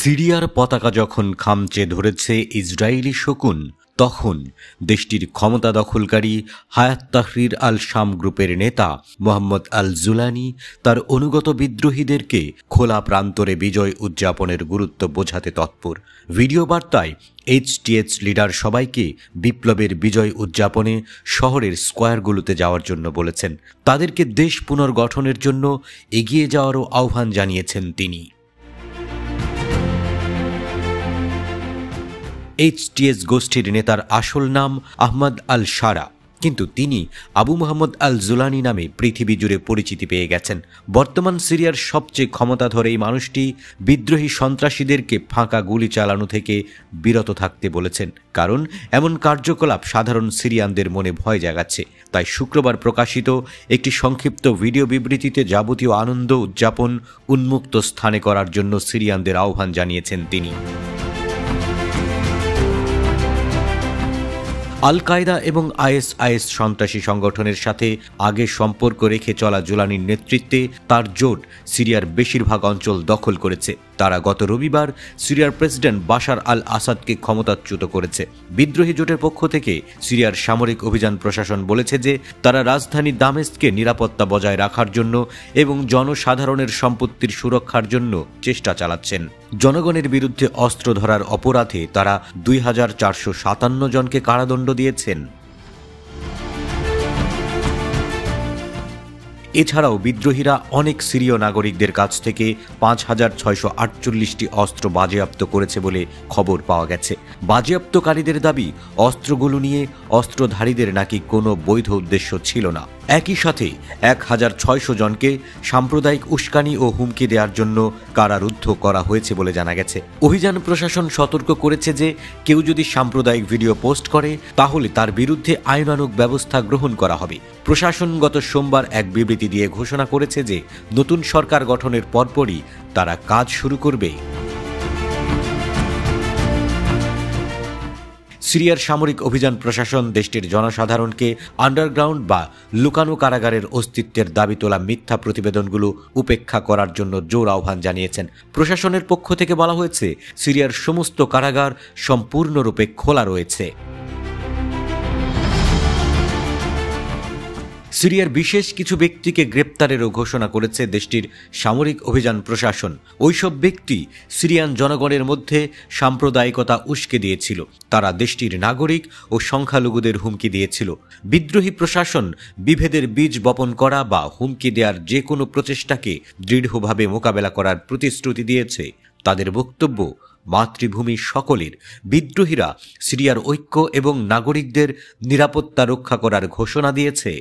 সিরিয়ার পতাকা যখন খামচে ধরেছে ইসরায়েলি শকুন, তখন দেশটির ক্ষমতা দখলকারী হায়াত তাহরির আল শাম গ্রুপের নেতা মোহাম্মদ আল জুলানি তার অনুগত বিদ্রোহীদেরকে খোলা প্রান্তরে বিজয় উদযাপনের গুরুত্ব বোঝাতে তৎপর। ভিডিও বার্তায় এইচটিএস লিডার সবাইকে বিপ্লবের বিজয় উদযাপনে শহরের স্কোয়ারগুলোতে যাওয়ার জন্য বলেছেন। তাদেরকে দেশ পুনর্গঠনের জন্য এগিয়ে যাওয়ারও আহ্বান জানিয়েছেন তিনি। এইচটিএস গোষ্ঠীর নেতার আসল নাম আহমদ আল সারা, কিন্তু তিনি আবু মোহাম্মদ আল জুলানি নামে পৃথিবী জুড়ে পরিচিতি পেয়ে গেছেন। বর্তমান সিরিয়ার সবচেয়ে ক্ষমতাধর এই মানুষটি বিদ্রোহী সন্ত্রাসীদেরকে ফাঁকা গুলি চালানো থেকে বিরত থাকতে বলেছেন, কারণ এমন কার্যকলাপ সাধারণ সিরিয়ানদের মনে ভয় জাগাচ্ছে। তাই শুক্রবার প্রকাশিত একটি সংক্ষিপ্ত ভিডিও বিবৃতিতে যাবতীয় আনন্দ উদযাপন উন্মুক্ত স্থানে করার জন্য সিরিয়ানদের আহ্বান জানিয়েছেন তিনি। আল কায়দা এবং আইএসআইএস সন্ত্রাসী সংগঠনের সাথে আগে সম্পর্ক রেখে চলা জুলানির নেতৃত্বে তার জোট সিরিয়ার বেশিরভাগ অঞ্চল দখল করেছে। তারা গত রবিবার সিরিয়ার প্রেসিডেন্ট বাশার আল আসাদকে ক্ষমতাচ্যুত করেছে। বিদ্রোহী জোটের পক্ষ থেকে সিরিয়ার সামরিক অভিযান প্রশাসন বলেছে যে তারা রাজধানী দামেস্কে নিরাপত্তা বজায় রাখার জন্য এবং জনসাধারণের সম্পত্তির সুরক্ষার জন্য চেষ্টা চালাচ্ছেন। জনগণের বিরুদ্ধে অস্ত্র ধরার অপরাধে তারা 2457 জনকে কারাদণ্ড দিয়েছেন। এছাড়াও বিদ্রোহীরা অনেক সিরীয় নাগরিকদের কাছ থেকে 5648টি অস্ত্র বাজেয়াপ্ত করেছে বলে খবর পাওয়া গেছে। বাজেয়াপ্তকারীদের দাবি, অস্ত্রগুলো নিয়ে অস্ত্রধারীদের নাকি কোনো বৈধ উদ্দেশ্য ছিল না। একই সাথে 1600 জনকে সাম্প্রদায়িক উস্কানি ও হুমকি দেওয়ার জন্য কারারুদ্ধ করা হয়েছে বলে জানা গেছে। অভিযান প্রশাসন সতর্ক করেছে যে কেউ যদি সাম্প্রদায়িক ভিডিও পোস্ট করে তাহলে তার বিরুদ্ধে আইনানুগ ব্যবস্থা গ্রহণ করা হবে। প্রশাসন গত সোমবার এক বিবৃতি দিয়ে ঘোষণা করেছে যে নতুন সরকার গঠনের পরপরই তারা কাজ শুরু করবে। সিরিয়ার সামরিক অভিযান প্রশাসন দেশটির জনসাধারণকে আন্ডারগ্রাউন্ড বা লুকানো কারাগারের অস্তিত্বের দাবি তোলা মিথ্যা প্রতিবেদনগুলো উপেক্ষা করার জন্য জোর আহ্বান জানিয়েছেন। প্রশাসনের পক্ষ থেকে বলা হয়েছে, সিরিয়ার সমস্ত কারাগার সম্পূর্ণরূপে খোলা রয়েছে। সিরিয়ার বিশেষ কিছু ব্যক্তিকে গ্রেপ্তারেরও ঘোষণা করেছে দেশটির সামরিক অভিযান প্রশাসন। ওইসব ব্যক্তি সিরিয়ান জনগণের মধ্যে সাম্প্রদায়িকতা উস্কে দিয়েছিল। তারা দেশটির নাগরিক ও সংখ্যালঘুদের হুমকি দিয়েছিল। বিদ্রোহী প্রশাসন বিভেদের বীজ বপন করা বা হুমকি দেওয়ার যে কোনো প্রচেষ্টাকে দৃঢ়ভাবে মোকাবেলা করার প্রতিশ্রুতি দিয়েছে। তাদের বক্তব্য, মাতৃভূমি সকলের। বিদ্রোহীরা সিরিয়ার ঐক্য এবং নাগরিকদের নিরাপত্তা রক্ষা করার ঘোষণা দিয়েছে।